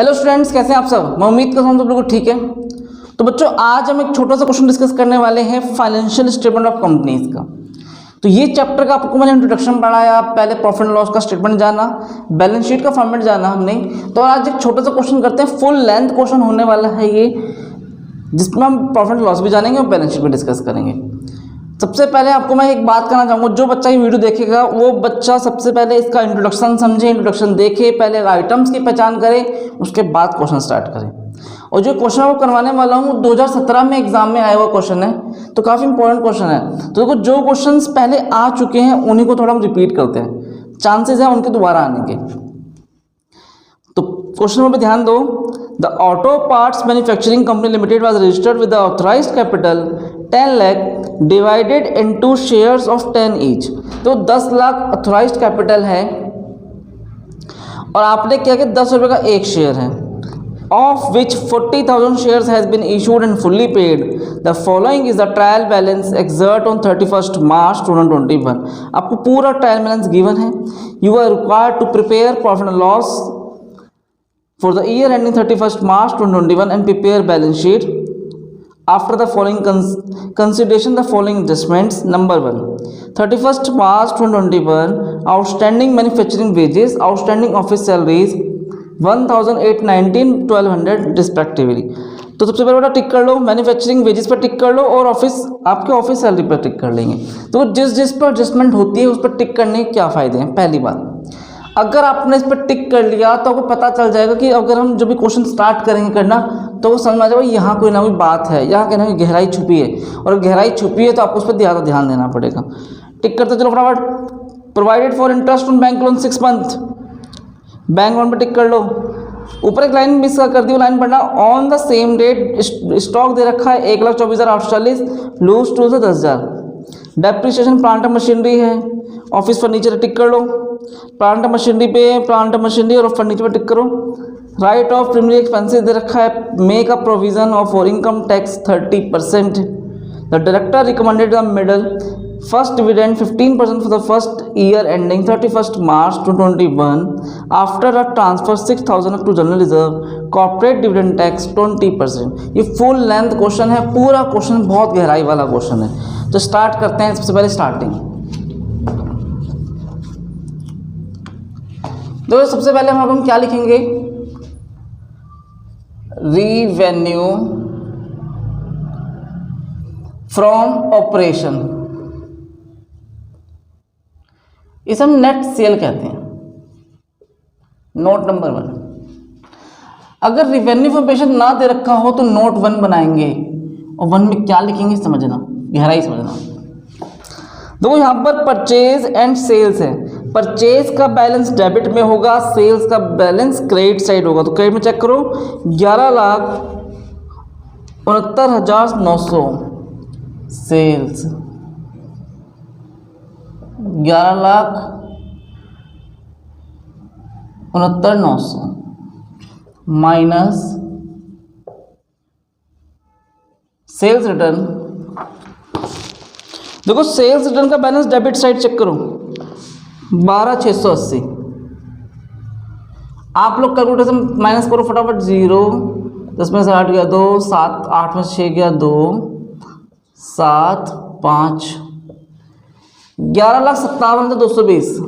Hello students, कैसे हैं आप सब। मैं उम्मीद करता हूँ सब लोग ठीक है। तो बच्चों, आज हम एक छोटा सा क्वेश्चन डिस्कस करने वाले हैं फाइनेंशियल स्टेटमेंट ऑफ कंपनीज का। तो ये चैप्टर का आपको मैंने इंट्रोडक्शन पढ़ाया, पहले प्रॉफिट एंड लॉस का स्टेटमेंट जाना, बैलेंस शीट का फॉर्मेट जाना हमने। तो आज एक छोटा सा क्वेश्चन करते हैं, फुल लेंथ क्वेश्चन होने वाला है ये, जिसमें हम प्रॉफिट एंड लॉस भी जानेंगे और बैलेंस शीट भी डिस्कस करेंगे। सबसे पहले आपको मैं एक बात कहना चाहूँगा, जो बच्चा ये वीडियो देखेगा वो बच्चा सबसे पहले इसका इंट्रोडक्शन समझे, इंट्रोडक्शन देखे, पहले आइटम्स की पहचान करे, उसके बाद क्वेश्चन स्टार्ट करें। और जो क्वेश्चन वो करवाने वाला हूँ 2017 में एग्जाम में आया हुआ क्वेश्चन है, तो काफ़ी इंपॉर्टेंट क्वेश्चन है। तो देखो, जो क्वेश्चंस पहले आ चुके हैं उन्हीं को थोड़ा हम रिपीट करते हैं, चांसेस है उनके दोबारा आने के। तो क्वेश्चन में ध्यान दो। The auto parts manufacturing company limited was registered with the authorised capital 10 lakh divided into shares of 10 each. तो 10 लाख ऑथराइज्ड कैपिटल है और आपने क्या किया, 10 रुपये का एक शेयर है, of which 40,000 shares has been issued and fully paid. The following is the trial balance extract on 31 March 2021। आपको पूरा ट्रायल बैलेंस गिवन है। You are required to prepare profit and loss for the year ending 31st March 2021 and prepare balance sheet. After the following consideration, the following adjustments. Number 1, 31st March 2021 outstanding manufacturing wages, outstanding office salaries 1,819, 1,200 respectively. तो सबसे पहले बेटा टिक कर लो, manufacturing wages पर टिक कर लो और आपके office salary पर टिक कर लेंगे। तो जिस पर एडजस्टमेंट होती है उस पर टिक करने के क्या फ़ायदे हैं। पहली बात, अगर आपने इस पर टिक कर लिया तो आपको पता चल जाएगा कि अगर हम जब भी क्वेश्चन स्टार्ट करेंगे करना तो वो समझ में आ जाएगा यहाँ कोई ना कोई बात है, यहाँ कहीं ना कोई गहराई छुपी है, और गहराई छुपी है तो आपको उस पर ज़्यादा ध्यान देना पड़ेगा। टिक करते चलो फटाफट। Provided for interest on bank loan 6 month, bank loan पर टिक कर लो। ऊपर एक लाइन मिस कर दी, वो लाइन पढ़ना। On the same date stock दे रखा है 1,24,840, लूज टू 10,000। डेप्रिसिएशन प्लांट मशीनरी है, ऑफिस फर्नीचर टिक कर लो। प्लांट मशीनरी पे प्लांट मशीनरी और फर्नीचर पे टिक करो। राइट ऑफ प्रीमियम एक्सपेंसेस दे रखा है, make a provision of for income tax 30%। The director recommended the middle first dividend 15% for the first year ending 31st March 2021 after a transfer 6,000 to general reserve, corporate dividend tax 20%। ये full length question है, पूरा question बहुत गहराई वाला question है। तो start करते हैं। सबसे पहले स्टार्टिंग, तो सबसे पहले हम क्या लिखेंगे, रिवेन्यू फ्रॉम ऑपरेशन, इसे हम नेट सेल कहते हैं। नोट नंबर 1, अगर रिवेन्यू फ्रॉम ऑपरेशन ना दे रखा हो तो नोट 1 बनाएंगे, और 1 में क्या लिखेंगे समझना, गहराई समझना। देखो यहाँ पर परचेज एंड सेल्स है, परचेज का बैलेंस डेबिट में होगा, सेल्स का बैलेंस क्रेडिट साइड होगा। तो क्रेडिट में चेक करो, 11,69,900 सेल्स, 11,69,900 माइनस सेल्स रिटर्न। देखो सेल्स रिटर्न का बैलेंस डेबिट साइड चेक करो, 12,680। आप लोग कैलकुलेटर माइनस करो फटाफट। 0, 10 में से 8 गया 2, 7, 8 में से 6 गया 2, 7, 5, 11,57,220।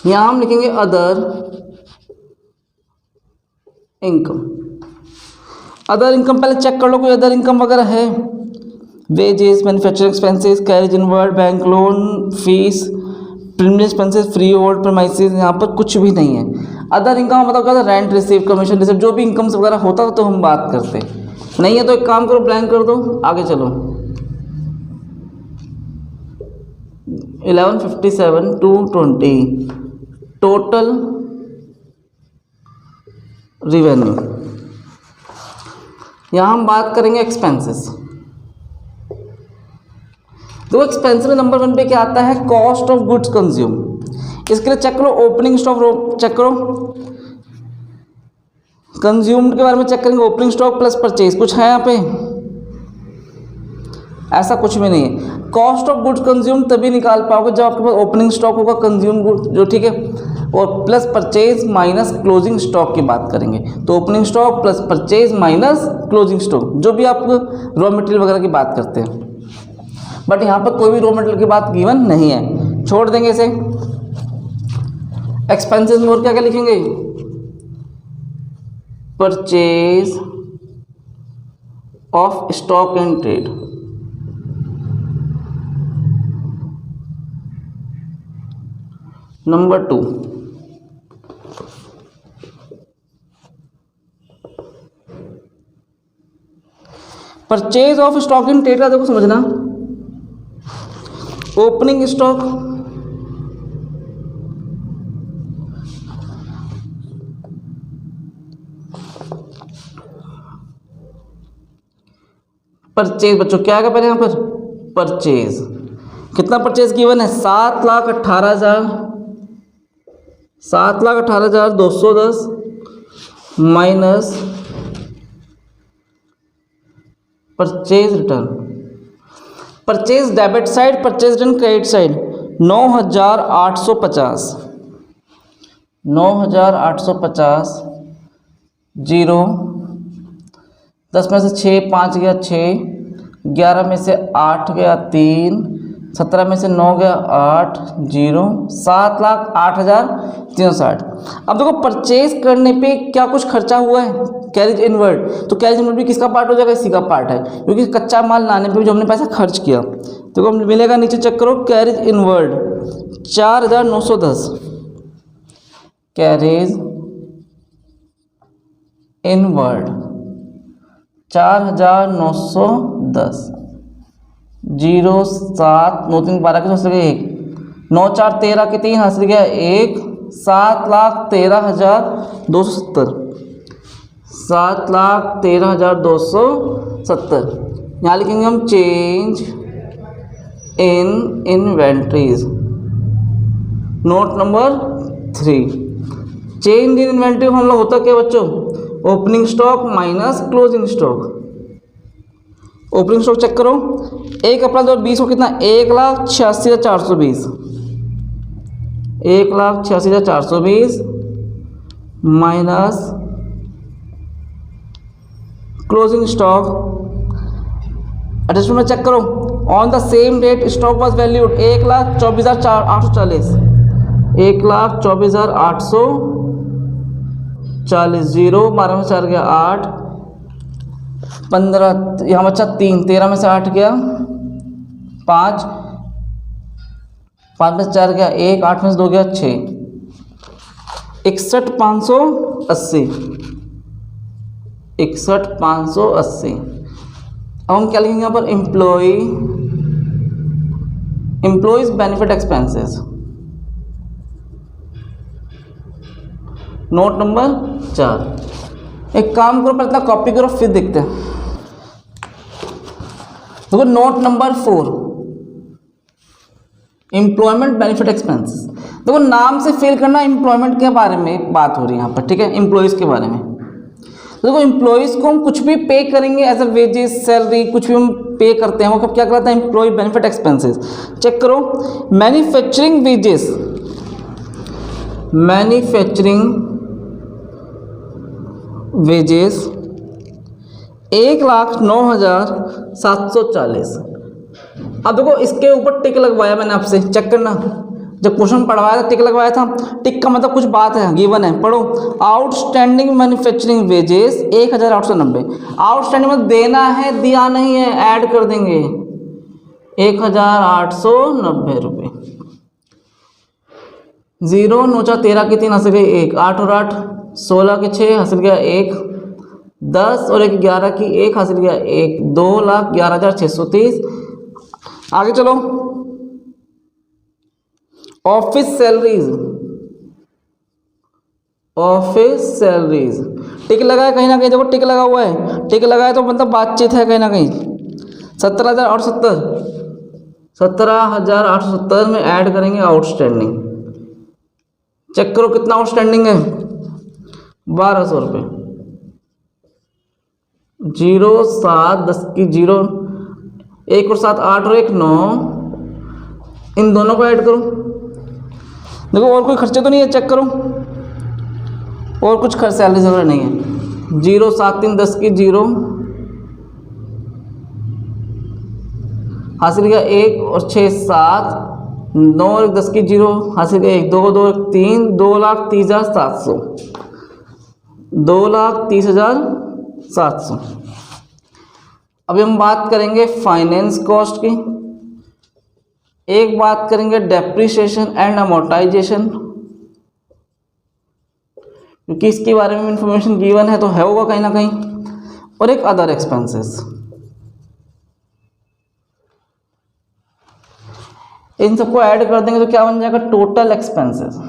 यहां हम लिखेंगे अदर इनकम। अदर इनकम पहले चेक कर लो, कोई अदर इनकम वगैरह है। Wages, manufacturing expenses, carriage inward, bank loan, fees, premium expenses, free hold premises, यहाँ पर कुछ भी नहीं है। अदर इनकम मतलब क्या, रेंट रिसीव, कमीशन रिसीव, जो भी इनकम्स वगैरह होता तो हम बात करते। नहीं है तो एक काम करो, ब्लैंक कर दो, आगे चलो। 1157 to 20 टोटल रिवेन्यू। यहाँ हम बात करेंगे एक्सपेंसेस। तो एक्सपेंस में नंबर 1 पे क्या आता है, कॉस्ट ऑफ गुड्स कंज्यूम। इसके लिए चेक करो, ओपनिंग स्टॉक चेक करो, कंज्यूम्ड के बारे में चेक करेंगे, ओपनिंग स्टॉक प्लस परचेज। कुछ है यहाँ पे, ऐसा कुछ भी नहीं है। कॉस्ट ऑफ गुड्स कंज्यूम तभी निकाल पाओगे जब आपके पास ओपनिंग स्टॉक होगा, कंज्यूम गुड्स जो, ठीक है। और plus purchase minus closing stock की बात करेंगे। तो opening stock plus purchase minus closing stock, जो भी आप रॉ मटेरियल वगैरह की बात करते हैं, बट यहाँ पर कोई भी रॉ मटेरियल की बात गिवन नहीं है, छोड़ देंगे इसे। एक्सपेंसेस में और क्या क्या लिखेंगे, purchase of stock and trade, number 2 purchase of stock in trade का देखो समझना, ओपनिंग स्टॉक परचेज, बच्चों क्या आएगा पहले यहाँ पर परचेज, कितना परचेज गिवन है 7,18,210 minus purchase return, purchase debit side, purchase return credit side, 9,850 zero, 10 में से 6 5 गया 6, 11 में से 8 गया 3, 17 में से 9 गया 8 जीरो, 7,08,360। अब देखो परचेज करने पे क्या कुछ खर्चा हुआ है, कैरेज इनवर्ड, तो कैरेज इनवर्ड भी किसका पार्ट हो जाएगा, इसी का पार्ट है, क्योंकि कच्चा माल लाने पे जो हमने पैसा खर्च किया। तो मिलेगा नीचे चेक करो, carriage inward 4,910, carriage inward 4,910 zero 7 9 3 12 के हंस गए 1, 9 4 13 के 3 हंस गया 1, 7,13,270, 7,13,270। यहाँ लिखेंगे हम change in inventories, note number 3। Change in inventory हम लोग होता क्या बच्चों, opening stock minus closing stock. Opening stock check करो, 1 अप्रैल 2020 को कितना 1,86,420, 1,86,420 minus closing stock. Adjustment check करो, on the same date stock was valued 1,24,840, 1,24,840 zero, 12 में से 4 गया 8, 15 यहाँ बच्चा 3, 13 में से 8 गया 5, 5 में से 4 गया 1, 8 में से 2 गया 6, 61,580, 61,580। अब हम क्या लिखेंगे यहाँ पर, employees benefit expenses, note number 4। एक काम करो, पहले इतना कॉपी करो फिर देखते हैं। देखो note number 4, employment benefit expenses. देखो नाम से फील करना, एम्प्लॉयमेंट के बारे में बात हो रही है यहाँ पर, ठीक है, एम्प्लॉयज़ के बारे में। देखो एम्प्लॉयज़ को हम कुछ भी पे करेंगे एज अ वेजेस, सैलरी, कुछ भी हम पे करते हैं वो कब क्या कहलाता है, एम्प्लॉय बेनिफिट एक्सपेंसेस। चेक करो, मैन्युफैक्चरिंग वेजेस, मैन्युफैक्चरिंग वेजेस 1,09,740। अब देखो इसके ऊपर टिक लगवाया मैंने आपसे, चेक करना, जब क्वेश्चन पढ़वाया था टिक लगवाया था। टिक का मतलब कुछ बात है, गिवन है, पढ़ो। Outstanding manufacturing wages 1,890। आउटस्टैंडिंग मतलब देना है, दिया नहीं है, ऐड कर देंगे 1,890 रुपये। 0 9 4 13 के 3 हंस गए 1, 8 और 8 16 के 6 हासिल गया 1, 10 और 1 11 की 1 हासिल गया 1, 2,11,630। आगे चलो, ऑफिस सैलरीज, ऑफिस सैलरीज टिक लगा है कहीं ना कहीं, देखो टिक लगा हुआ है, टिक लगा है तो मतलब बातचीत है कहीं ना कहीं। 17,870, 17,870 में ऐड करेंगे आउटस्टैंडिंग। चेक करो कितना आउटस्टैंडिंग है, 1,200 रुपये। 0 7 10 की 0, 1 और 7 8 और 1 9, इन दोनों को ऐड करो। देखो और कोई खर्चे तो नहीं है, चेक करो, और कुछ खर्च सैलरी वगैरह नहीं है। 0 7 3 10 की 0 हासिल किया 1 और 6 7 9 और 10 की 0 हासिल किया 1 2 2 1 3 2,30,700 2,30,700। अभी हम बात करेंगे फाइनेंस कॉस्ट की, एक बात करेंगे डेप्रिसिएशन एंड अमोर्टाइजेशन, क्योंकि इसके बारे में इंफॉर्मेशन गिवन है तो है होगा कहीं ना कहीं, और एक अदर एक्सपेंसेस। इन सबको ऐड कर देंगे तो क्या बन जाएगा, टोटल एक्सपेंसेस।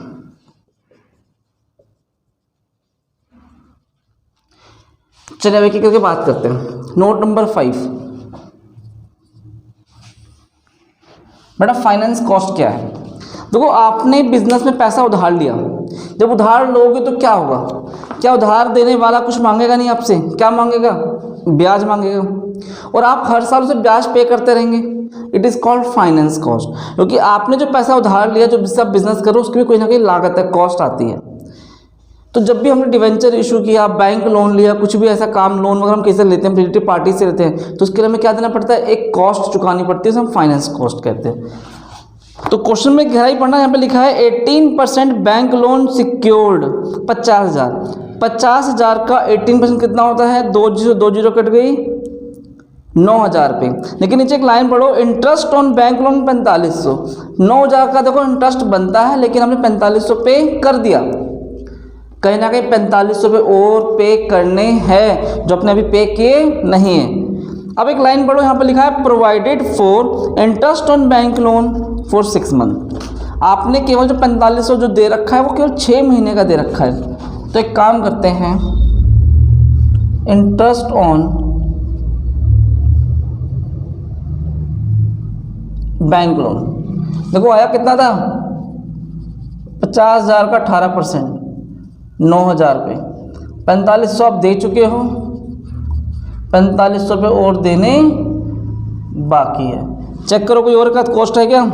चलिए अब एक एक करके बात करते हैं। नोट नंबर 5, बेटा फाइनेंस कॉस्ट क्या है। देखो आपने बिजनेस में पैसा उधार लिया, जब उधार लोगे तो क्या होगा, क्या उधार देने वाला कुछ मांगेगा नहीं आपसे, क्या मांगेगा, ब्याज मांगेगा, और आप हर साल उसे ब्याज पे करते रहेंगे। It is called finance cost, क्योंकि आपने जो पैसा उधार लिया, जो जिससे आप बिजनेस करो उसकी भी कोई ना कोई लागत है, कॉस्ट आती है। तो जब भी हमने डिवेंचर इशू किया, बैंक लोन लिया, कुछ भी ऐसा काम लोन वगैरह हम कैसे लेते हैं, रिलेटिव पार्टी से लेते हैं, तो उसके लिए हमें क्या देना पड़ता है, एक कॉस्ट चुकानी पड़ती है, उसे हम फाइनेंस कॉस्ट कहते हैं। तो क्वेश्चन में गहराई पढ़ना, यहाँ पे लिखा है 18% बैंक लोन सिक्योर्ड 50,000, 50,000 का 18% कितना होता है, 2 कट गई 9,000 रुपये। लेकिन नीचे एक लाइन पढ़ो, इंटरेस्ट ऑन बैंक लोन 4500, 9,000 का देखो इंटरेस्ट बनता है, लेकिन हमने 4500 पे कर दिया, कहीं ना कहीं 4500 पे और पे करने हैं जो अपने अभी पे किए नहीं है। अब एक लाइन पढ़ो, यहाँ पे लिखा है provided for interest on bank loan for 6 month. आपने केवल जो 4500 जो दे रखा है वो केवल 6 महीने का दे रखा है। तो एक काम करते हैं, इंटरेस्ट ऑन बैंक लोन, देखो आया कितना था, 50,000 का 18%, 9,000 रुपये। 4500 आप दे चुके हो, 4500 रुपये और देने बाकी है। चेक करो कोई और का कॉस्ट है क्या,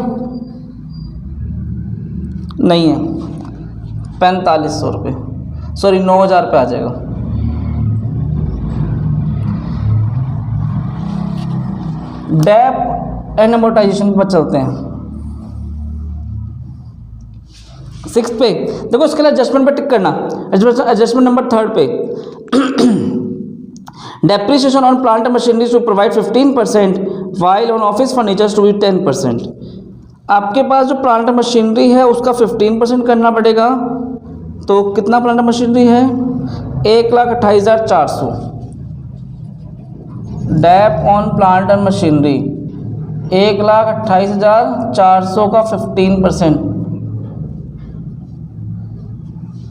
नहीं है, 4500 रुपये, सॉरी 9,000 रुपये आ जाएगा। डेप एंड अमोर्टाइजेशन पर चलते हैं। 6 पे देखो, इसके लिए एडजस्टमेंट पे टिक करना, एडजस्टमेंट नंबर 3 पे depreciation on plant and machinery to provide 15% while on office furnitures to be 10%। आपके पास जो प्लांट एंड मशीनरी है उसका 15% करना पड़ेगा। तो कितना प्लांट एंड मशीनरी है, 1,28,400। Dep on plant and machinery 1,28,400 का 15%।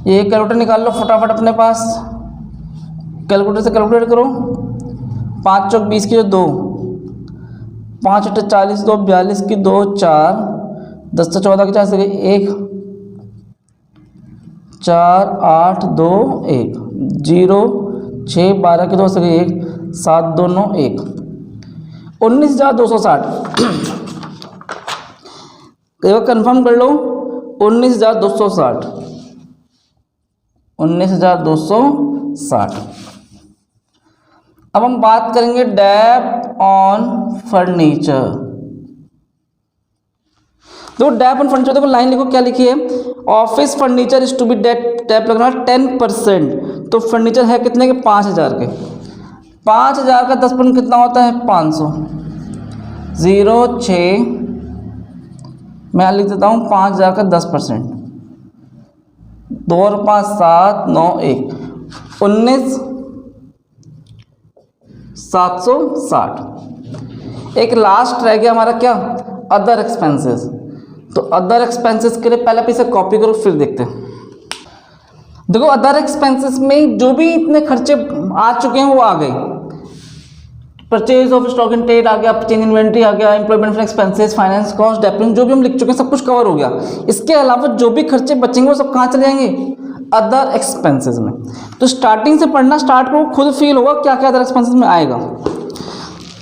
ये कैलकुलेटर निकाल लो फटाफट अपने पास, कैलकुलेटर से कैलकुलेट करो। 5 चौक 20 की 2, 5 अट्ठे 40, 2 42 की 2 4, 10 से 14 की 4 से 1 4 8 2 1 0 6 12 की 2 से 1 7 2 9 1 19,260। कंफर्म कर लो, 19,260, 19,260। अब हम बात करेंगे डेप ऑन फर्नीचर। देखो डेप ऑन फर्नीचर, देखो लाइन लिखो क्या लिखी है, office furniture is to be dep लगना 10%। तो फर्नीचर है कितने के, 5,000 के, 5,000 का 10% कितना होता है, 500। 0 6 मैं लिख देता हूँ, 5,000 का 10%, 2 और 5 7 9 1 19,760। एक लास्ट रह गया हमारा क्या, अदर एक्सपेंसेस। तो अदर एक्सपेंसेस के लिए पहले आप इसे कॉपी करो फिर देखते हैं। देखो अदर एक्सपेंसेस में जो भी इतने खर्चे आ चुके हैं वो आ गए, purchase of stock in trade आ गया, परचेज इन्वेंट्री आ गया, employment expenses, finance cost, depreciation, जो भी हम लिख चुके हैं सब कुछ कवर हो गया। इसके अलावा जो भी खर्चे बचेंगे वो सब कहाँ चले जाएंगे, अदर एक्सपेंसेस में। तो स्टार्टिंग से पढ़ना स्टार्ट करो, खुद फील होगा क्या क्या अदर एक्सपेंसेस में आएगा।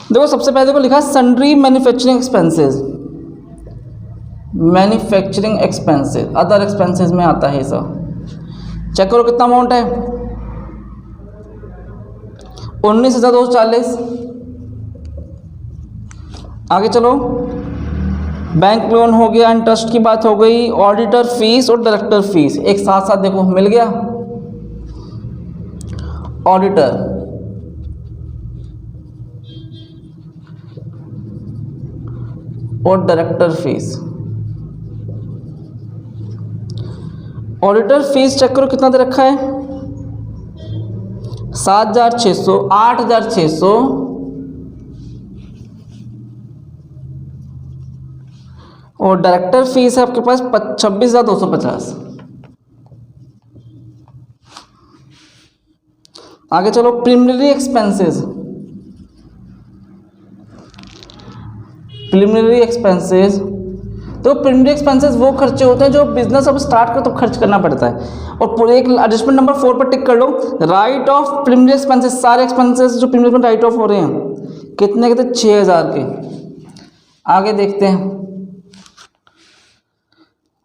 देखो सबसे पहले देखो लिखा है sundry manufacturing expenses, manufacturing expenses, other expenses में आता है सब। चेक करो कितना अमाउंट है, 19,240। आगे चलो, बैंक लोन हो गया, इंटरेस्ट की बात हो गई, ऑडिटर फीस और डायरेक्टर फीस एक साथ साथ देखो मिल गया। ऑडिटर और director fees, auditor fees cheque करो कितना दे रखा है, 7,600, 8,600 और डायरेक्टर फीस है आपके पास 26,250। आगे चलो, प्रिलिमिनरी एक्सपेंसेस, प्रिलिमिनरी एक्सपेंसेस तो प्रिलिमिनरी एक्सपेंसेस वो खर्चे होते हैं जो बिजनेस अब स्टार्ट कर तो खर्च करना पड़ता है। और पूरे एक एडजस्टमेंट नंबर 4 पर टिक कर लो, राइट ऑफ प्रिलिमिनरी एक्सपेंसेस, सारे एक्सपेंसेस जो प्रिलिमिनरी राइट ऑफ हो रहे हैं कितने के थे, 6,000 के। आगे देखते हैं,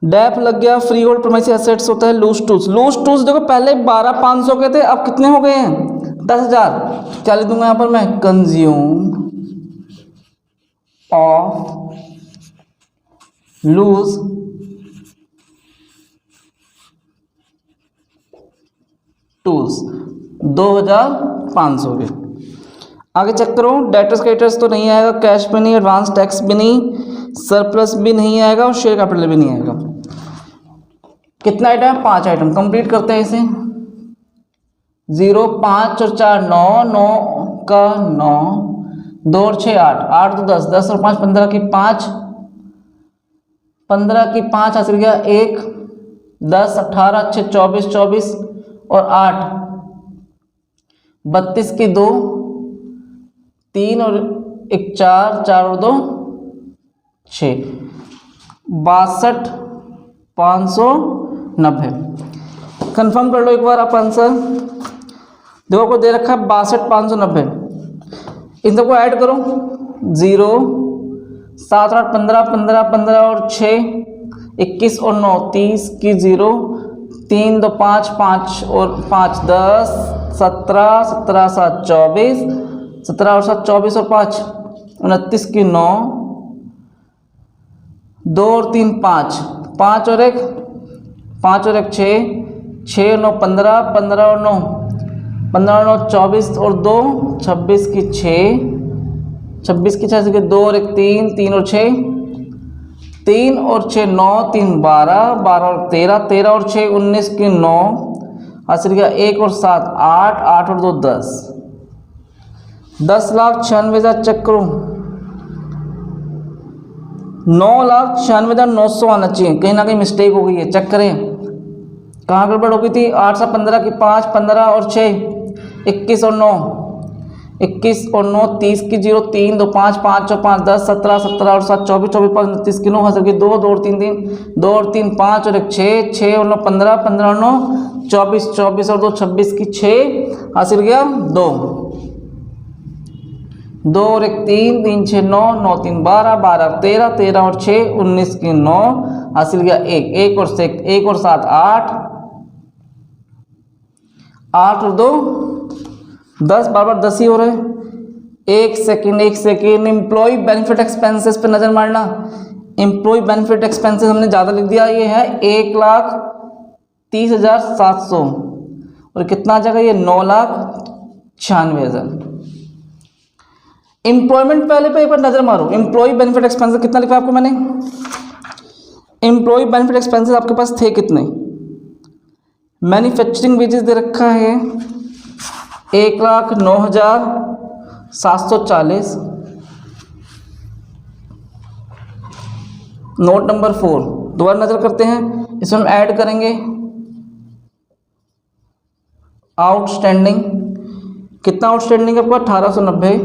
डेप लग गया, फ्री होल्ड प्रीमाइसी एसेट्स होता है, लूज टूल्स, लूज टूल्स देखो पहले 12,500 के थे, अब कितने हो गए हैं, 10,000। क्या लिख दूंगा यहाँ पर मैं, कंज्यूम ऑफ लूज टूल्स 2,500 के। आगे चेक करो, डेटर्स क्रेडिटर्स तो नहीं आएगा, कैश भी नहीं, एडवांस टैक्स भी नहीं, सरप्लस भी नहीं आएगा और शेयर कैपिटल भी नहीं आएगा। कितना आइटम, 5 आइटम कंप्लीट करते हैं इसे। 0, 5 और 4 9, 9 का 9, 2 और 6 8, 8 तो 10, 10 और 5 15 की 5, 15 की 5 हासिल गया 1, 10 18 6 24, 24 और 8 32 की 2, 3 और 1 4, 4 और 2 6, 62,590। कंफर्म कर लो एक बार आप आंसर। देखो को दे रखा है 62,590, इन सबको ऐड करो, 0 7 8 15 15 15 और 6 21 और 9 30 की 0, 3 2 5 5 और 5 10 17 17 7 24, 17 और 7 24 और 5 29 की 9, 2 और 3 5 5 और 1 5 और 1 6 6 9 15 15 और 9 15 और 9 24 और 2 26 की 6 26 की 6 से 2 और 1 3 3 और 6 3 और 6 9 3 12 12 और 13 13 और 6 19 की 9 हासिल किया 1 और 7 8 8 और 2 10 10,96,000। चेक करो 9,96,900 आना चाहिए, कहीं ना कहीं मिस्टेक हो गई है, चेक करें कहाँ गड़बड़ हो गई थी। 8 से 15 की 5 15 और 6 21 और 9 21 और 9 30 की 0 3 2 5 5 और 5 10 17 17 और 7 24 24 5 29 की 9 हासिल की 2 2 और 3 3 2 और 3 5 और 1 6 6 और 9 15 15 और 9 24 24 और 2 26 की 6 हासिल किया 2 2 और 1 3 3 6 9 9 3 12 12 13 13 और 6 19 की 9 हासिल किया 1 1 और 7 8 8 और 2 10 बार बार 10 ही हो रहे हैं। एक सेकेंड एम्प्लॉय बेनिफिट एक्सपेंसेस पे नजर मारना। एम्प्लॉय बेनिफिट एक्सपेंसेस हमने ज़्यादा लिख दिया, ये है 1,30,700 और कितना आ जाएगा ये 9,96,000। एम्प्लॉयमेंट पहले पे एक बार नजर मारो, एम्प्लॉय बेनिफिट एक्सपेंसेस कितना लिखा आपको मैंने, एम्प्लॉय बेनिफिट एक्सपेंसेस आपके पास थे कितने। मैन्युफैक्चरिंग वेजेस दे रखा है 1,09,740। नोट नंबर 4 दोबारा नजर करते हैं, इसमें हम ऐड करेंगे आउटस्टैंडिंग। कितना आउटस्टैंडिंग है आपका 1,890,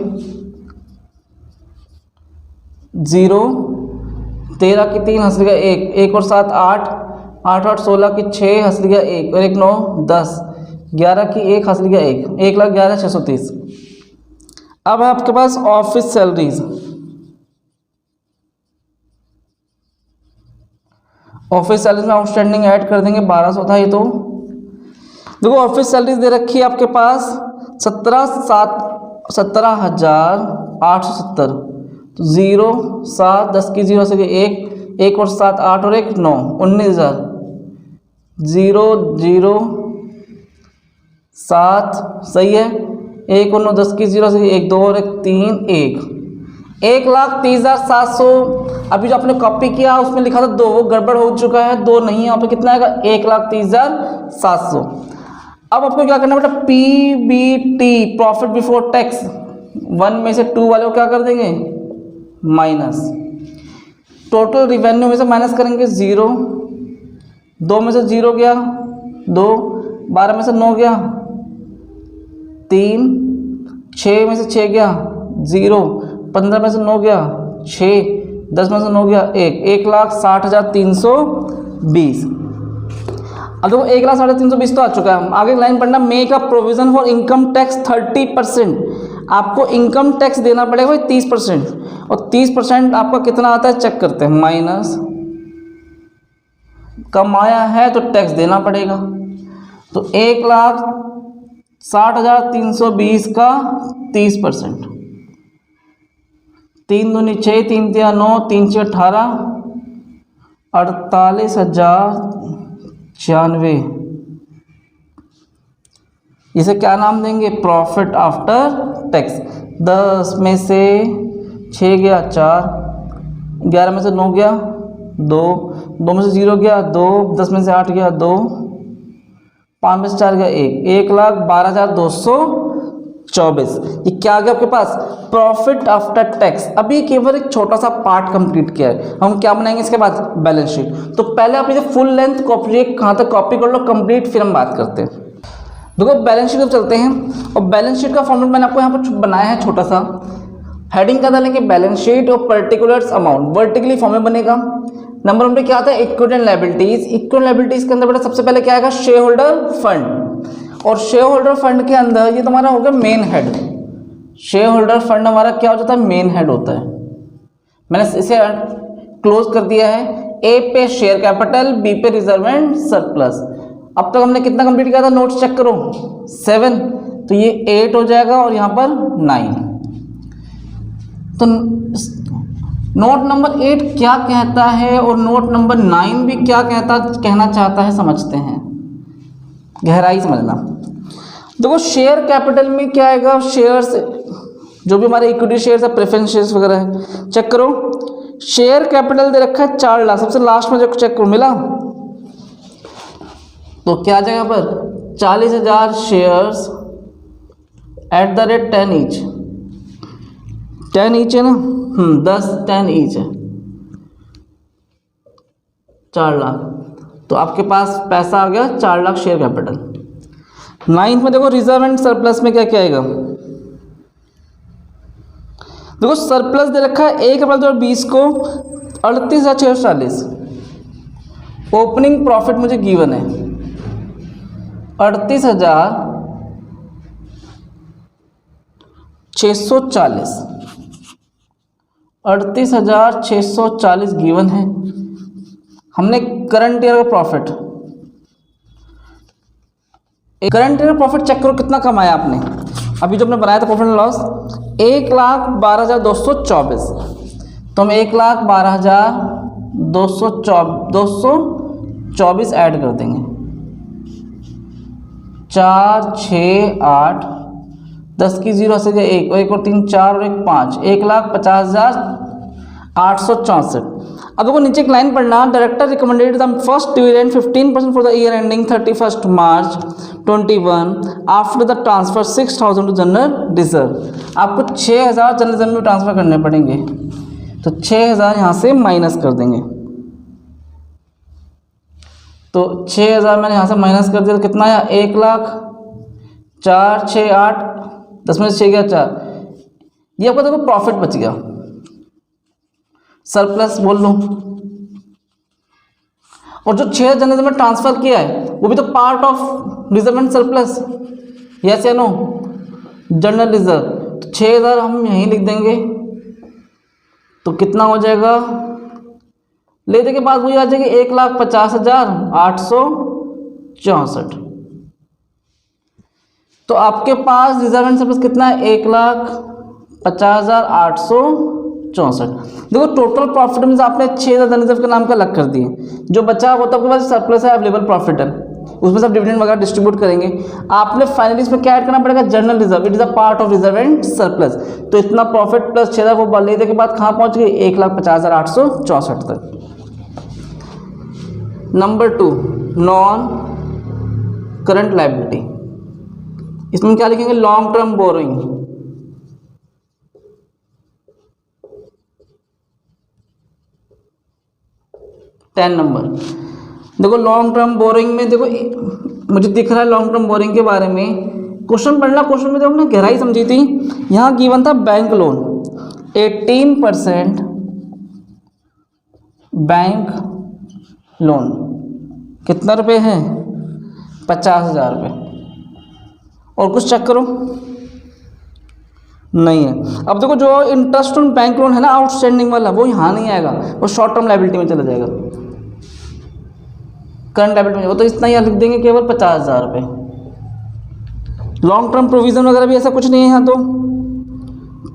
0 13 की 3 हासिल गया 1 1 और 7 8 8 8 16 की 6 हासिल गया 1 और 1 9 10 11 की 1 हासिल गया 1 1,11,630। अब है आपके पास ऑफिस सैलरीज। ऑफिस सैलरीज में आउटस्टैंडिंग ऐड कर देंगे, 1200 था ये तो। देखो ऑफिस सैलरीज दे रखी है आपके पास 17,870, तो 0 7 10 की 0 से 1 और 7 8 और 1 9 19,000, 0 0 7 सही है, 1 और 9 10 की 0 से 1 2 और 1 3 1,30,700। अभी जो आपने कॉपी किया उसमें लिखा था 2, वो गड़बड़ हो चुका है, 2 नहीं है यहाँ पे, कितना आएगा 1,30,700। अब आपको क्या करना है बेटा, PBT प्रॉफिट बिफोर टैक्स 1 में से 2 वाले को क्या कर देंगे माइनस, टोटल रिवेन्यू में से माइनस करेंगे 0, 2 में से 0 गया 2, 12 में से 9 गया 3, 6 में से 6 गया 0, 15 में से 9 गया 6, 10 में से 9 गया 1, 1,60,320। अब देखो 1,60,320 तो आ चुका है। आगे लाइन पढ़ना, make a provision for income tax 30%। आपको इनकम टैक्स देना पड़ेगा भाई 30%, और 30% आपका कितना आता है चेक करते हैं, माइनस कमाया है तो टैक्स देना पड़ेगा, तो 1,60,320 का 30%, 3 दूनी 6, 3 तिया 9, 3 6 18, 48,096। इसे क्या नाम देंगे, प्रॉफिट आफ्टर टैक्स। 10 में से 6 गया 4, 11 में से 9 गया 2, 2 में से 0 गया 2, 10 में से 8 गया 2, 5 में से 4 गया 1, 1,12,224। ये क्या आ गया आपके पास, प्रॉफिट आफ्टर टैक्स। अभी केवल एक छोटा सा पार्ट कंप्लीट किया है, हम क्या बनाएंगे इसके बाद, बैलेंस शीट। तो पहले आप इसे फुल लेंथ कॉपी कहाँ तक कॉपी कर लो कंप्लीट, फिर हम बात करते हैं। देखो बैलेंस शीट पर चलते हैं, और बैलेंस शीट का फॉर्मेट मैंने आपको यहाँ पर बनाया है छोटा सा। हेडिंग का डालेंगे बैलेंस शीट और पर्टिकुलर्स अमाउंट, वर्टिकली फॉर्म में बनेगा। नंबर 1 पे क्या आता है, equity and liabilities. Equity and liabilities के अंदर बेटा सबसे पहले क्या आएगा, शेयर होल्डर फंड, और शेयर होल्डर फंड के अंदर ये तुम्हारा हो गया main head. Share holder fund हमारा क्या हो जाता है, मेन हेड होता है। मैंने इसे क्लोज कर दिया है। ए पे शेयर कैपिटल, बी पे रिजर्व एंड सरप्लस। अब तक हमने कितना कंप्लीट किया था, नोट्स चेक करो 7, तो ये 8 हो जाएगा और यहाँ पर 9। तो नोट नंबर 8 क्या कहता है और नोट नंबर 9 भी क्या कहना चाहता है, समझते हैं, गहराई समझना। देखो शेयर कैपिटल में क्या आएगा, शेयर्स जो भी हमारे इक्विटी शेयर्स है, प्रेफरेंस शेयर्स वगैरह है, चेक करो। शेयर कैपिटल दे रखा है 4 लाख, सबसे लास्ट में जो चेक करो मिला, तो क्या आ जाएगा पर 40,000 shares at the rate 10 each. 10 each है ना, 10 ईच है, 4 लाख। तो आपके पास पैसा आ गया 4 लाख शेयर कैपिटल। 9th में देखो रिजर्व एंड सरप्लस में क्या क्या आएगा। देखो सरप्लस दे रखा है 1 अप्रैल 2020 को 38,640। ओपनिंग प्रॉफिट मुझे गिवन है 38,640, 38,640 गिवन है। हमने करंट ईयर का profit, current year profit check करो कितना कमाया आपने। अभी जो हमने बनाया था प्रॉफिट एंड लॉस 1,12,224, तो हम 1,12,224 ऐड कर देंगे। 4 6 8 10 की 0 से 1 और 1 और 3 4 और 1 5, 1,50,864। अब देखो नीचे एक लाइन पढ़ना, director recommended the first dividend 15% for the year ending 31 March 21 after the transfer 6,000 to general reserve. आपको 6,000 जनरल रिजर्व में ट्रांसफर करने पड़ेंगे, तो 6,000 यहाँ से माइनस कर देंगे। तो 6,000 मैंने यहाँ से माइनस कर दिया, तो कितना आया 1,04,6 8 10 में से 6 गया 4, ये आपका देखो प्रॉफिट बच गया। सरप्लस बोल लो, और जो 6 जनरल में ट्रांसफर किया है वो भी तो part of reserve and surplus, yes या नो, जनरल रिजर्व। तो 6,000 हम यहीं लिख देंगे, तो कितना हो जाएगा लेते के बाद वही आ जाएगी 1,50,864। तो आपके पास रिजर्व एंड सरप्लस कितना है? 1,50,864। देखो टोटल प्रॉफिट में आपने 6,000 रिजर्व के नाम का अलग कर दिए, जो बचा वो तो आपके पास सरप्लस है, अवेलेबल प्रॉफिट है, उसमें सब डिविडेंड वगैरह डिस्ट्रीब्यूट करेंगे। आपने फाइनली इसमें क्या ऐड करना पड़ेगा? General reserve, it is a part of reserve and surplus. तो इतना प्रॉफिट प्लस 6,000 वो लेने के बाद कहाँ पहुंच गए? 1,50,864 तक। Number 2, non current liability. इसमें क्या लिखेंगे? Long term borrowing. Ten number. देखो लॉन्ग टर्म बोरिंग में, देखो मुझे दिख रहा है लॉन्ग टर्म बोरिंग के बारे में क्वेश्चन पढ़ना। क्वेश्चन में देखो हमने गहराई समझी थी। यहाँ गिवन था बैंक लोन 18% बैंक लोन, कितना रुपए है? 50,000 रुपये। और कुछ चेक करो, नहीं है। अब देखो जो इंटरेस्ट ऑन बैंक लोन है ना, आउटस्टैंडिंग वाला, वो यहाँ नहीं आएगा, वो शॉर्ट टर्म लायबिलिटी में चला जाएगा, करंट लायबिलिटी में। वो तो इतना ही लिख देंगे, केवल 50,000 रुपये। लॉन्ग टर्म प्रोविजन वगैरह भी ऐसा कुछ नहीं है यहाँ तो,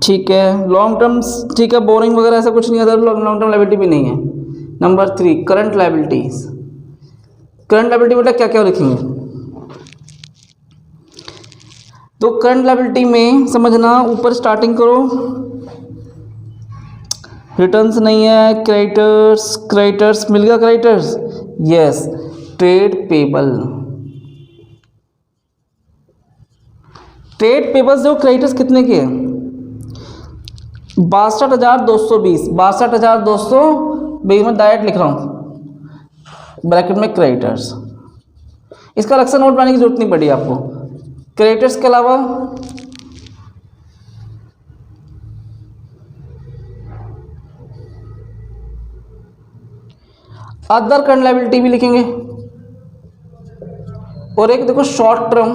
ठीक है। लॉन्ग टर्म ठीक है, बोरिंग वगैरह ऐसा कुछ नहीं है, लॉन्ग टर्म लायबिलिटी भी नहीं है। Number 3, current liabilities. Current liability बेटा क्या क्या लिखेंगे? तो करंट लायबिलिटी में समझना, ऊपर स्टार्टिंग करो, रिटर्न्स नहीं है, क्रेडिटर्स, क्रेडिटर्स मिल गया, creditors yes, trade payable, trade payables जो क्रेडिटर्स कितने के हैं? 62,220, 62,220 में डायरेक्ट लिख रहा हूँ ब्रैकेट में क्रेडिटर्स। इसका अलग से नोट बनाने की जरूरत नहीं पड़ी आपको। क्रेडिटर्स के अलावा अदर करंट लायबिलिटी भी लिखेंगे। और एक देखो शॉर्ट टर्म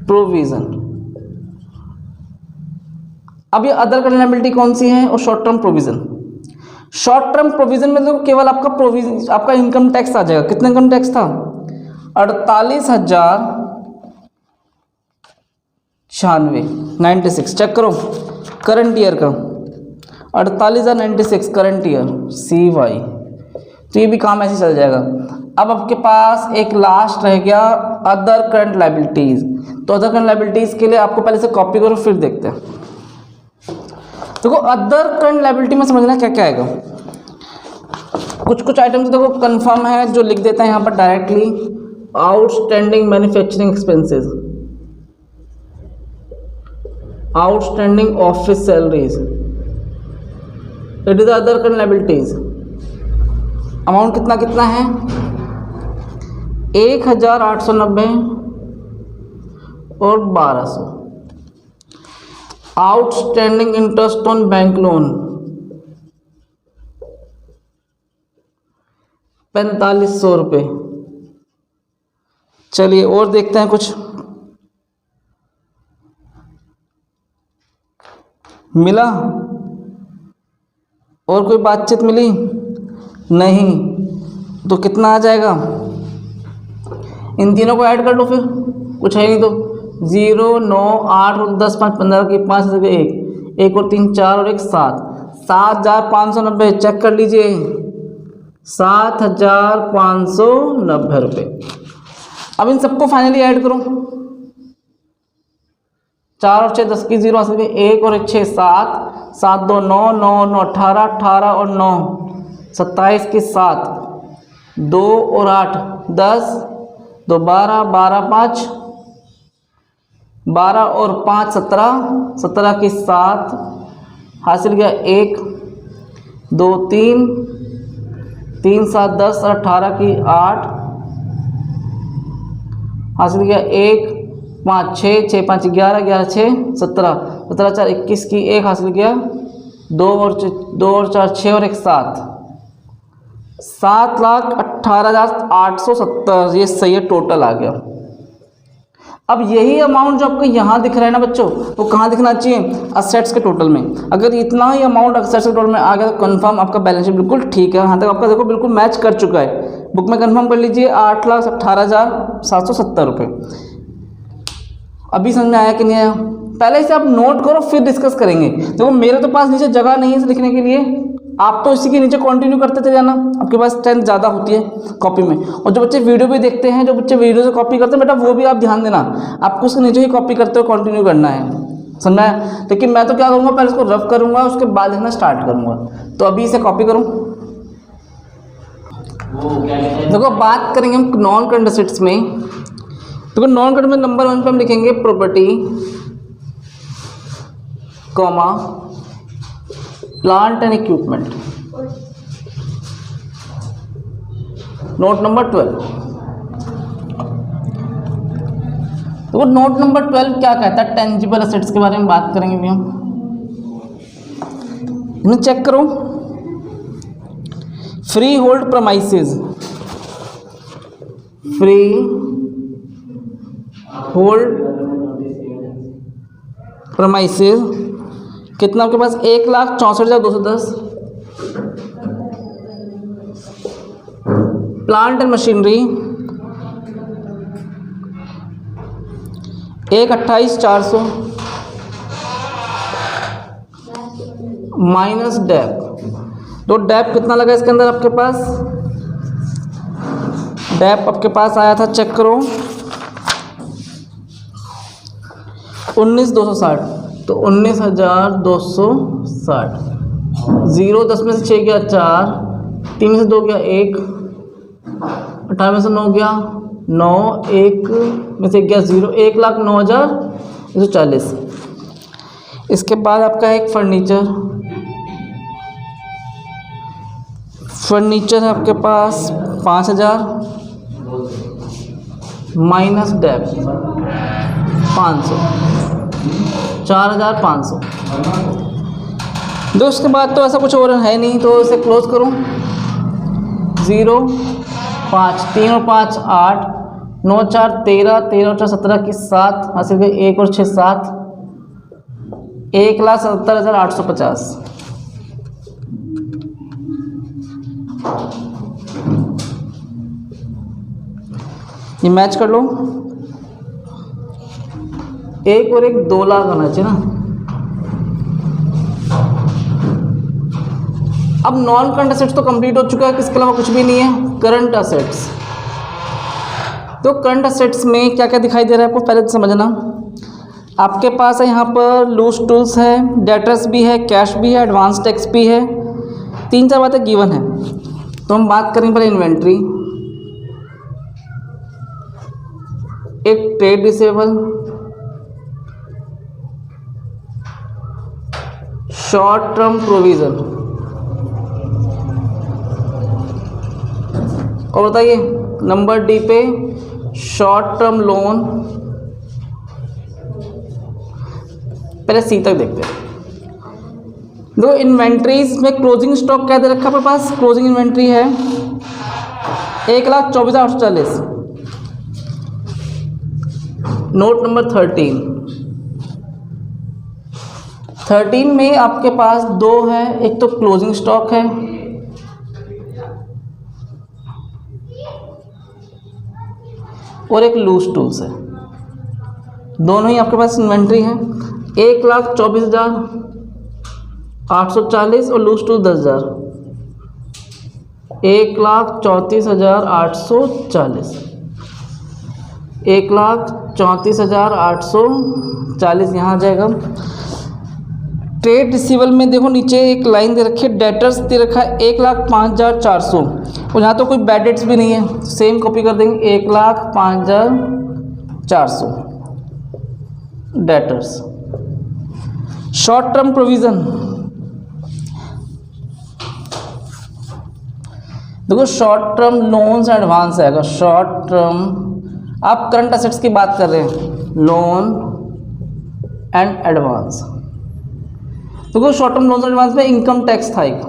प्रोविजन। अब ये अदर करंट लायबिलिटी कौन सी है और short term provision? Short term provision में देखो केवल आपका प्रोविजन, आपका इनकम टैक्स आ जाएगा। कितना इनकम टैक्स था? 48,096। चेक करो करंट ईयर का 48,096 करंट ईयर CY। तो ये भी काम ऐसे चल जाएगा। अब आपके पास एक लास्ट रह गया अदर करंट लायबिलिटीज। तो अदर करंट लायबिलिटीज के लिए आपको पहले से कॉपी करो, फिर देखते हैं। देखो अदर करंट लायबिलिटी में समझना क्या क्या आएगा। कुछ आइटम्स देखो कंफर्म है, जो लिख देते हैं यहाँ पर directly. Outstanding manufacturing expenses, outstanding office salaries, it is other current liabilities. Amount कितना कितना है? 1,890 और 1,200। Outstanding interest on bank loan 4,500 रुपये। चलिए और देखते हैं कुछ मिला, और कोई बातचीत मिली नहीं, तो कितना आ जाएगा? इन तीनों को ऐड कर लो, फिर कुछ है नहीं तो 0, 9, 8 और 10, 5, 15 के 5 से 1 और 3 4 और 1 7, 7,590। चेक कर लीजिए 7,590 रुपये। अब इन सबको फाइनली ऐड करो, 4 और 6 10 की 0 आ सकते, 1 और 1 6 7, 7 2 9, 9 9 18, 18 और 9 27 की 7, 2 और 8 10, 2 12, 12 5 12 और 5 17, 17 की 7 हासिल किया 1 2 3 3 7 10 और 18 की 8 हासिल किया 1 5 6 6 5 11 11 6 17 17 4 21 की 1 हासिल किया 2 और 4 6 और 1 7, 7,18,870। ये सही है, टोटल आ गया। अब यही अमाउंट जो आपको यहाँ दिख रहा है ना बच्चों, वो कहाँ दिखना चाहिए? असेट्स के टोटल में। अगर इतना ही अमाउंट असेट्स के टोटल में आ गया तो कन्फर्म आपका बैलेंस शीट बिल्कुल ठीक है। यहाँ तक आपका देखो बिल्कुल मैच कर चुका है। बुक में कन्फर्म कर लीजिए 8,18,770 रुपये। अभी समझ में आया कि नहीं आया? पहले इसे आप नोट करो फिर डिस्कस करेंगे। देखो मेरे तो पास नीचे जगह नहीं है इसे लिखने के लिए, आप तो इसी के नीचे कंटिन्यू करते चले जाना, आपके पास स्ट्रेंथ ज़्यादा होती है कॉपी में। और जो बच्चे वीडियो भी देखते हैं, जो बच्चे वीडियो से कॉपी करते हैं, बेटा वो भी आप ध्यान देना, आपको उसके नीचे ही कॉपी करते हुए कंटिन्यू करना है, समझना है? लेकिन मैं तो क्या करूँगा, पहले इसको रफ करूँगा, उसके बाद लिखना स्टार्ट करूँगा। तो अभी इसे कॉपी करूँ। देखो बात करेंगे हम नॉन करंट एसेट्स में। देखो नॉन करंट में नंबर 1 पे हम लिखेंगे property, comma plant and equipment. Note number 12। तो नोट नंबर 12 क्या कहता है? टेंजिबल एसेट्स के बारे में बात करेंगे भी हम। इन्हें चेक करो। Free hold premises, free hold premises कितना आपके पास? 1,64,210। Plant and machinery 1,28,400 minus dep. तो डेप कितना लगा इसके अंदर आपके पास? डेप आपके पास आया था, चेक करो, 19,260। तो 19,260। 0 10 में से 6 गया 4, 3 में से 2 गया 1, 18 में से 9 गया 9, 1 में से गया 0, 1,09,140। इसके बाद आपका एक फर्नीचर, फर्नीचर है आपके पास 5,000 माइनस डेप 500, 4,500। दो उसके बाद तो ऐसा कुछ और है नहीं, तो इसे क्लोज करूँ। 0 5 3 और 5 8, 9 4 13, 13 और 4 17 की 7 हासिल गए, 1 और 6 7, 1,77,850। ये मैच कर लो। 1 और 1 2 लाख आना चाहिए ना। अब नॉन करंट असेट्स तो कंप्लीट हो चुका है, किसके अलावा कुछ भी नहीं है। करंट असेट्स, तो करंट असेट्स में क्या क्या दिखाई दे रहा है आपको पहले तो समझना। आपके पास है यहाँ पर लूज टूल्स है, डेटर्स भी है, कैश भी है, एडवांस टैक्स भी है, 3-4 बातें गिवन है। तो हम बात करेंगे पहले इन्वेंट्री, एक trade receivable, short term provision, और बताइए नंबर डी पे शॉर्ट टर्म लोन। पहले सी तक देखते हैं। दो इन्वेंट्रीज में क्लोजिंग स्टॉक क्या दे रखा है पास? क्लोजिंग इन्वेंट्री है 1,24,840। नोट नंबर 13 में आपके पास 2 है, एक तो क्लोजिंग स्टॉक है और एक लूज टूल्स है। दोनों ही आपके पास इन्वेंट्री है। 1,24,840 और लूज टूल 10,000, 1,34,840, 1,34,840 यहाँ आ जाएगा। ट्रेड रिसीवेबल में देखो नीचे एक लाइन दे रखी है, डेटर्स दे रखा है 1,05,400 और यहाँ तो कोई बैड डेट्स भी नहीं है, सेम कॉपी कर देंगे 1,05,400 डेटर्स। शॉर्ट टर्म प्रोविजन देखो, शॉर्ट टर्म लोन्स एडवांस आएगा। शॉर्ट टर्म, आप करंट असेट्स की बात कर रहे हैं, लोन एंड एडवांस। देखो शॉर्ट टर्म लोन्स एडवांस में इनकम टैक्स था एक,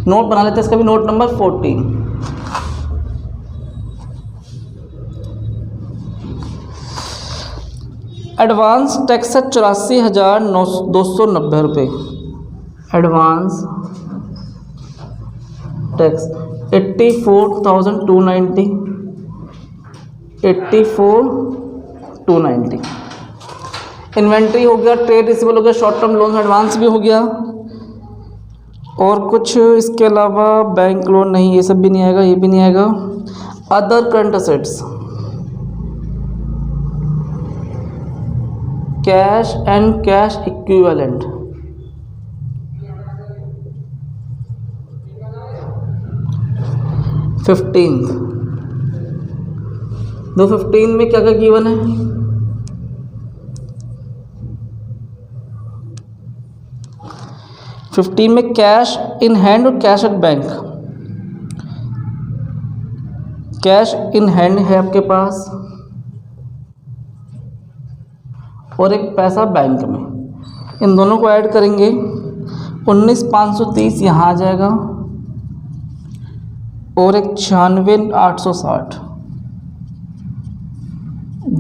नोट बना लेते हैं इसका भी। Note number 14। एडवांस टैक्स है 84,290 रुपये। Advance tax 84,290, 84,290। इन्वेंट्री हो गया, ट्रेड रिसीवेबल हो गया, शॉर्ट टर्म लोन एडवांस भी हो गया, और कुछ इसके अलावा बैंक लोन नहीं, ये सब भी नहीं आएगा, ये भी नहीं आएगा। Other current assets, cash and cash equivalent, दो 15 में क्या क्या गिवन है? फिफ्टीन में कैश इन हैंड और cash at bank. Cash in hand है आपके पास और एक पैसा बैंक में, इन दोनों को ऐड करेंगे 19,530 यहाँ आ जाएगा और एक 96,860,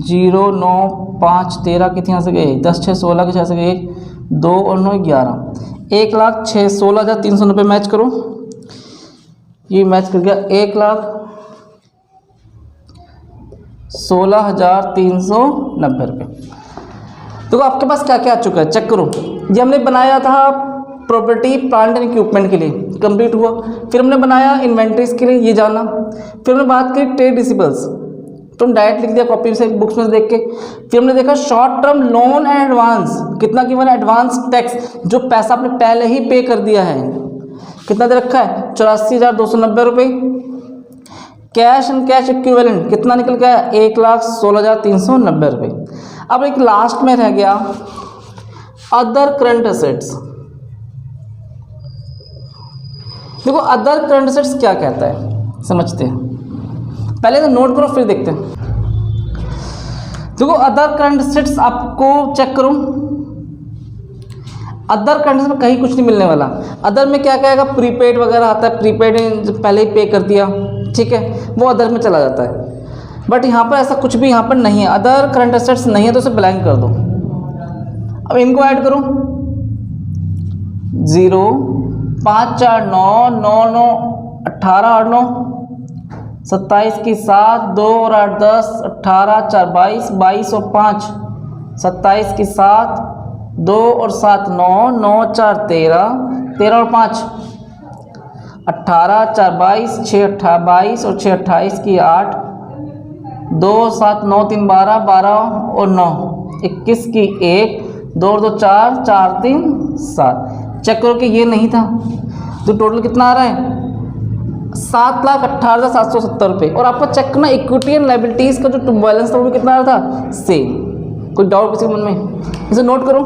0,9,5,13 कितने यहाँ से गए? 10, 6, 16 के 6 से गए, 2 और 9, 11, 1,16,390 मैच करो, ये मैच कर गया 1,16,390 रुपये। तो आपके पास क्या क्या आ चुका है चेक करो। ये हमने बनाया था प्रॉपर्टी प्लांट एंड इक्विपमेंट के लिए, कंप्लीट हुआ। फिर हमने बनाया इन्वेंट्रीज के लिए, ये जाना। फिर हमने बात की ट्रेड रिसीवेबल्स, तो हम डायरेक्ट लिख दिया कॉपी से बुक्स में देख के। फिर हमने देखा short term loan and advance, कितना गिवन है? एडवांस टैक्स, जो पैसा आपने पहले ही पे कर दिया है, कितना दे रखा है? 84,290 रुपये। कैश एंड कैश इक्विवेलेंट कितना निकल गया? 1,16,390 रुपये। अब एक लास्ट में रह गया अदर करंट असेट्स। देखो अदर करंट असेट्स क्या कहता है, समझते हैं। पहले तो नोट करो फिर देखते हैं। देखो अदर करंट असेट्स आपको चेक करो, अदर करंट असेट्स में कहीं कुछ नहीं मिलने वाला। अदर में क्या कहेगा? प्रीपेड वगैरह आता है, प्रीपेड पहले ही पे कर दिया, ठीक है, वो अदर में चला जाता है। बट यहाँ पर ऐसा कुछ भी यहाँ पर नहीं है, अदर करंट असेट्स नहीं है, तो उसे ब्लैंक कर दो। अब इनको ऐड करो, 0, 5, 4, 9, 9, 9, 18, 8, 9, 27 की 7, 2 और 8, 10, 18, 4, 22, 22 और 5, 27 की 7, 2 और 7, 9, 9, 4, 13, 13 और 5, 18, 4, 22, 6, 22 और 6, 28 की 8, 2, 7, 9, 3, 12, 12 और 9, 21 की 1, 2 और 2, 4, 4, 3, 7। चेक करो कि ये नहीं था, तो टोटल कितना आ रहा है? 7,18,770 रुपये। और आपको चेक करना इक्विटी एंड लायबिलिटीज़ का जो बैलेंस था वो भी कितना आ रहा था? सेम। कोई डाउट किसी के मन में? इसे नोट करो।